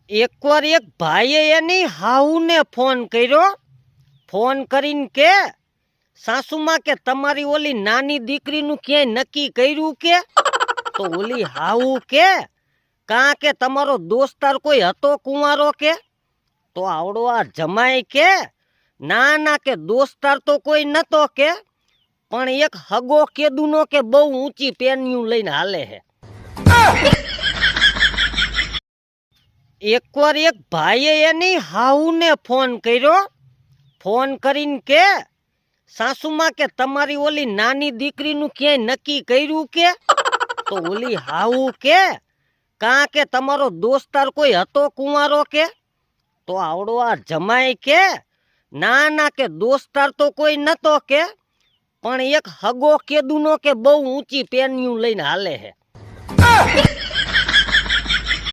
એકવાર એક ભાઈએ એની હાહુને ફોન કર્યો. ફોન કરીને કે સાસુમાં કે તમારી ઓલી નાની દીકરીનું ક્યાંય નક્કી કર્યું કે? તો ઓલી હાહુ કે કાં કે તમારો દોસ્તાર કોઈ હતો કુંવારો કે? તો આવડો આ જમાઈ કે ના ના કે દોસ્તાર તો કોઈ નતો કે, પણ એક હગો કેદુનો કે બહુ ઊંચી પેન્યું લઈને હાલે હે. એકવાર એક ભાઈએ એની હાહુને ફોન કર્યો. ફોન કરીને કે સાસુમાં કે તમારી ઓલી નાની દીકરીનું ક્યાંય નક્કી કર્યું કે? તો ઓલી હાહુ કે કાં કે તમારો દોસ્તાર કોઈ હતો કુંવારો કે? તો આવડો આ જમાઈ કે ના ના કે દોસ્તાર તો કોઈ નતો કે, પણ એક હગો કેદુનો કે બહુ ઊંચી પેન્યું લઈને હાલે હે.